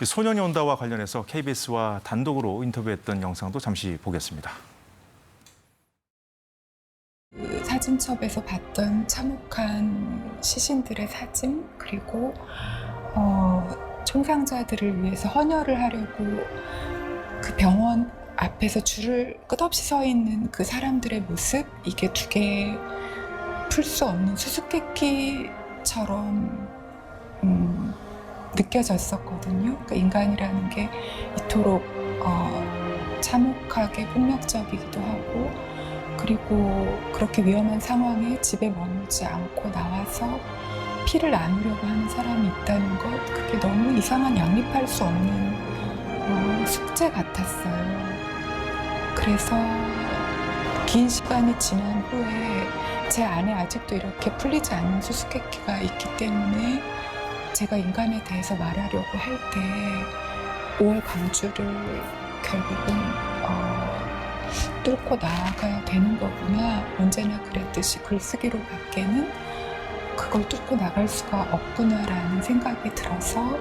소년이 온다와 관련해서 KBS와 단독으로 인터뷰했던 영상도 잠시 보겠습니다. 그 사진첩에서 봤던 참혹한 시신들의 사진, 그리고 총상자들을 위해서 헌혈을 하려고 그 병원 앞에서 줄을 끝없이 서 있는 그 사람들의 모습, 이게 두 개 풀 수 없는 수수께끼처럼 느껴졌었거든요. 그러니까 인간이라는 게 이토록 참혹하게 폭력적이기도 하고, 그리고 그렇게 위험한 상황에 집에 머물지 않고 나와서 피를 나누려고 하는 사람이 있다는 것, 그게 너무 이상한 양립할 수 없는 숙제 같았어요. 그래서 긴 시간이 지난 후에 제 안에 아직도 이렇게 풀리지 않는 수수께끼가 있기 때문에 제가 인간에 대해서 말하려고 할 때 5월 강주를 결국은 뚫고 나아가야 되는 거구나. 언제나 그랬듯이 글쓰기로 밖에는 그걸 뚫고 나갈 수가 없구나라는 생각이 들어서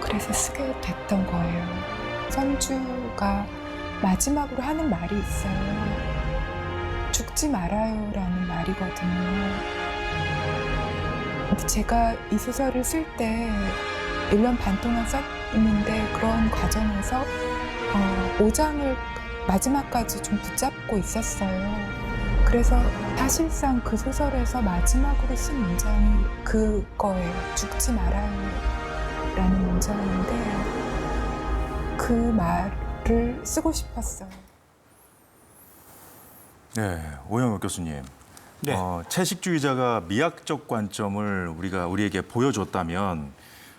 그래서 쓰게 됐던 거예요. 선주가 마지막으로 하는 말이 있어요. 죽지 말아요라는 말이거든요. 근데 제가 이 소설을 쓸 때 1년 반 동안 썼는데 그런 과정에서 5장을 마지막까지 좀 붙잡고 있었어요. 그래서 사실상 그 소설에서 마지막으로 쓴 문장이 그거예요. 죽지 말아요 라는 문장인데 그 말을 쓰고 싶었어요. 네, 오영혁 교수님. 네. 채식주의자가 미학적 관점을 우리에게 보여줬다면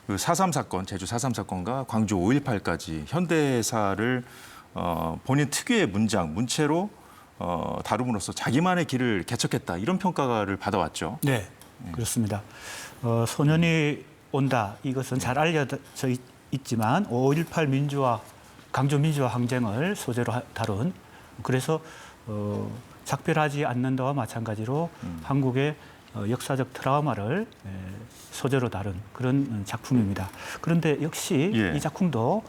그 4.3 사건, 제주 4.3 사건과 광주 5.18까지 현대사를 본인 특유의 문체로 다룸으로써 자기만의 길을 개척했다, 이런 평가를 받아왔죠. 네, 그렇습니다. 소년이 온다, 이것은 잘 알려져 있지만 5.18 민주화, 광주 민주화 항쟁을 소재로 다룬, 그래서 작별하지 않는다와 마찬가지로 한국의 역사적 트라우마를 소재로 다룬 그런 작품입니다. 그런데 역시 이 작품도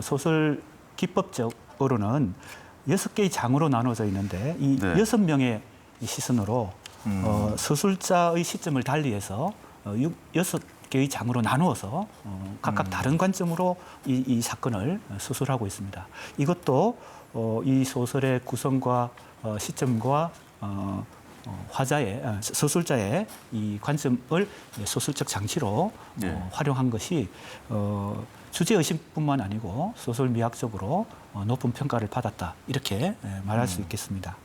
소설 기법적으로는 6개의 장으로 나눠져 있는데 이 6명의 시선으로 서술자의 시점을 달리해서 6개의 장으로 나누어서 각각 다른 관점으로 이 사건을 서술하고 있습니다. 이것도 이 소설의 구성과 시점과 화자의 서술자의 이 관점을 소설적 장치로 활용한 것이 주제 의식뿐만 아니고 소설 미학적으로 높은 평가를 받았다, 이렇게 말할 수 있겠습니다.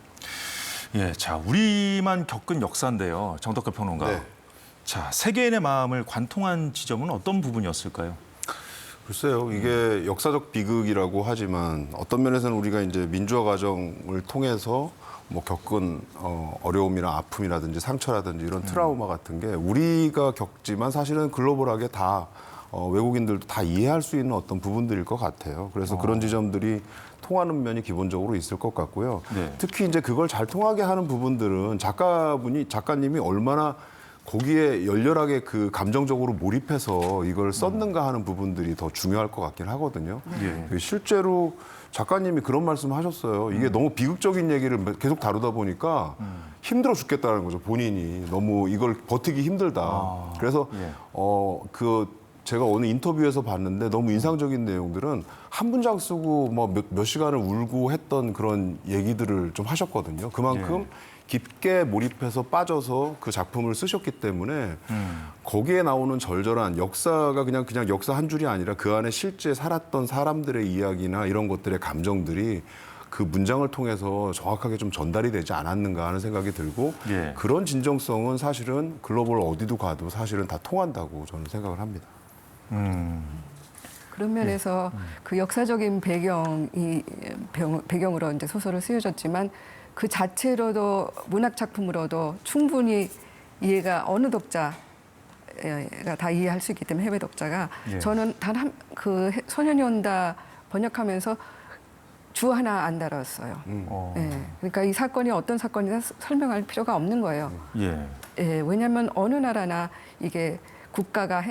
예, 자, 우리만 겪은 역사인데요, 정덕근 평론가. 네. 자, 세계인의 마음을 관통한 지점은 어떤 부분이었을까요? 글쎄요, 이게 역사적 비극이라고 하지만 어떤 면에서는 우리가 이제 민주화 과정을 통해서 뭐 겪은 어려움이나 아픔이라든지 상처라든지 이런 트라우마 같은 게 우리가 겪지만 사실은 글로벌하게 다 외국인들도 다 이해할 수 있는 어떤 부분들일 것 같아요. 그래서 그런 지점들이 통하는 면이 기본적으로 있을 것 같고요. 네. 특히 이제 그걸 잘 통하게 하는 부분들은 작가님이 얼마나 거기에 열렬하게 그 감정적으로 몰입해서 이걸 썼는가 하는 부분들이 더 중요할 것 같긴 하거든요. 실제로 작가님이 그런 말씀 하셨어요. 이게 너무 비극적인 얘기를 계속 다루다 보니까 힘들어 죽겠다는 거죠. 본인이 너무 이걸 버티기 힘들다. 그래서 제가 어느 인터뷰에서 봤는데 너무 인상적인 내용들은 한 문장 쓰고 뭐 몇 시간을 울고 했던 그런 얘기들을 좀 하셨거든요. 그만큼 깊게 몰입해서 빠져서 그 작품을 쓰셨기 때문에 거기에 나오는 절절한 역사가 그냥 역사 한 줄이 아니라 그 안에 실제 살았던 사람들의 이야기나 이런 것들의 감정들이 그 문장을 통해서 정확하게 좀 전달이 되지 않았는가 하는 생각이 들고 그런 진정성은 사실은 글로벌 어디도 가도 사실은 다 통한다고 저는 생각을 합니다. 그런 면에서 그 역사적인 배경으로 이제 소설을 쓰여졌지만 그 자체로도 문학 작품으로도 충분히 이해가 어느 독자가 다 이해할 수 있기 때문에 해외 독자가 저는 단 그 소년이 온다 번역하면서 주 하나 안 달았어요. 그러니까 이 사건이 어떤 사건이나 설명할 필요가 없는 거예요. 왜냐하면 어느 나라나 이게 국가가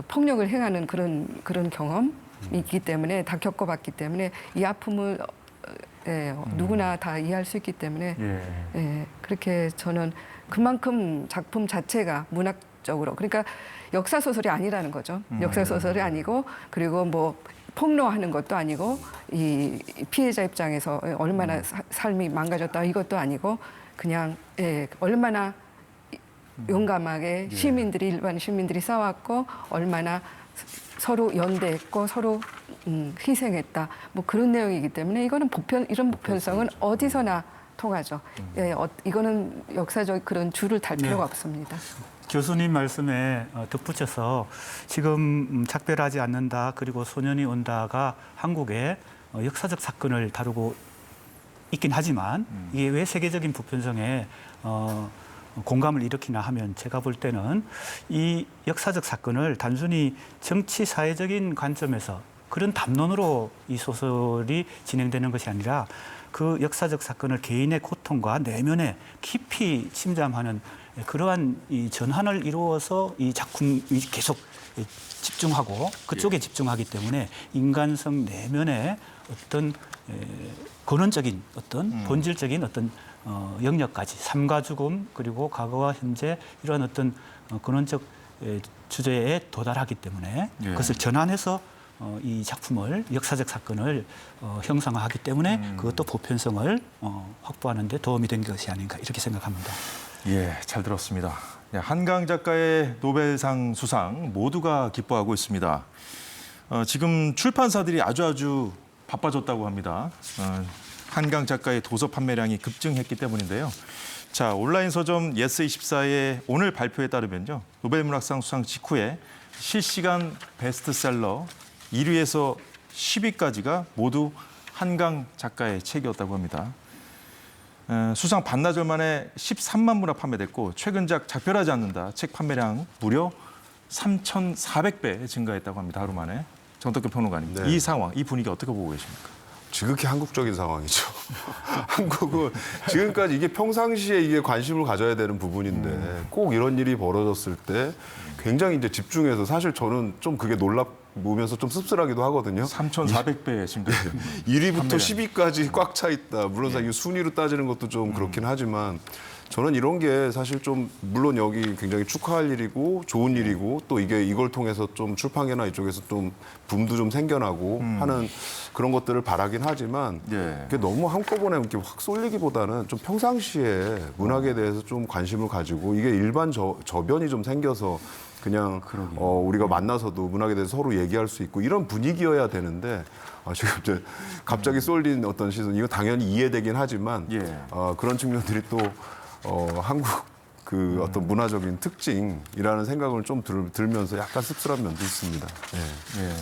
폭력을 행하는 그런 경험이 있기 때문에 다 겪어봤기 때문에 이 아픔을 누구나 다 이해할 수 있기 때문에 그렇게 저는 그만큼 작품 자체가 문학적으로 그러니까 역사 소설이 아니라는 거죠. 역사 소설이 아니고 그리고 뭐 폭로하는 것도 아니고 이 피해자 입장에서 얼마나 삶이 망가졌다 이것도 아니고 그냥 얼마나 용감하게 시민들이 일반 시민들이 싸웠고 얼마나 서로 연대했고 서로 희생했다 뭐 그런 내용이기 때문에 이거는 이런 보편성은 어디서나 통하죠. 이거는 역사적 그런 줄을 달 필요가 없습니다. 교수님 말씀에 덧붙여서 지금 작별하지 않는다 그리고 소년이 온다가 한국의 역사적 사건을 다루고 있긴 하지만 이게 왜 세계적인 보편성에 공감을 일으키나 하면 제가 볼 때는 이 역사적 사건을 단순히 정치 사회적인 관점에서 그런 담론으로 이 소설이 진행되는 것이 아니라 그 역사적 사건을 개인의 고통과 내면에 깊이 침잠하는 그러한 이 전환을 이루어서 이 작품이 계속 집중하고 그쪽에 집중하기 때문에 인간성 내면의 어떤 근원적인 어떤 본질적인 어떤 영역까지 삶과 죽음 그리고 과거와 현재 이런 어떤 근원적 주제에 도달하기 때문에 그것을 전환해서 이 작품을 역사적 사건을 형상화하기 때문에 그것도 보편성을 확보하는 데 도움이 된 것이 아닌가 이렇게 생각합니다. 예, 잘 들었습니다. 한강 작가의 노벨상 수상 모두가 기뻐하고 있습니다. 지금 출판사들이 아주 바빠졌다고 합니다. 한강 작가의 도서 판매량이 급증했기 때문인데요. 자, 온라인 서점 예스24의 오늘 발표에 따르면요. 노벨문학상 수상 직후에 실시간 베스트셀러 1위에서 10위까지가 모두 한강 작가의 책이었다고 합니다. 수상 반나절 만에 13만 부나 판매됐고 최근작 작별하지 않는다 책 판매량 무려 3,400배 증가했다고 합니다. 하루 만에. 정덕균 평론가님, 이 상황, 이 분위기 어떻게 보고 계십니까? 지극히 한국적인 상황이죠. 한국은 지금까지 이게 평상시에 이게 관심을 가져야 되는 부분인데 꼭 이런 일이 벌어졌을 때 굉장히 이제 집중해서 사실 저는 좀 그게 놀라우면서 좀 씁쓸하기도 하거든요. 3,400배 증가. 1위부터 10위까지 꽉 차 있다. 물론 이 순위로 따지는 것도 좀 그렇긴 하지만 저는 이런 게 사실 좀 물론 여기 굉장히 축하할 일이고 좋은 일이고 또 이걸 통해서 좀 출판계나 이쪽에서 좀 붐도 좀 생겨나고 하는 그런 것들을 바라긴 하지만 그게 너무 한꺼번에 이렇게 확 쏠리기보다는 좀 평상시에 문학에 대해서 좀 관심을 가지고 이게 일반 저변이 좀 생겨서 그냥 우리가 만나서도 문학에 대해서 서로 얘기할 수 있고 이런 분위기여야 되는데 지금 이제 갑자기 쏠린 어떤 시선 이거 당연히 이해되긴 하지만 그런 측면들이 또 한국 그 어떤 문화적인 특징이라는 생각을 좀 들면서 약간 씁쓸한 면도 있습니다. 예.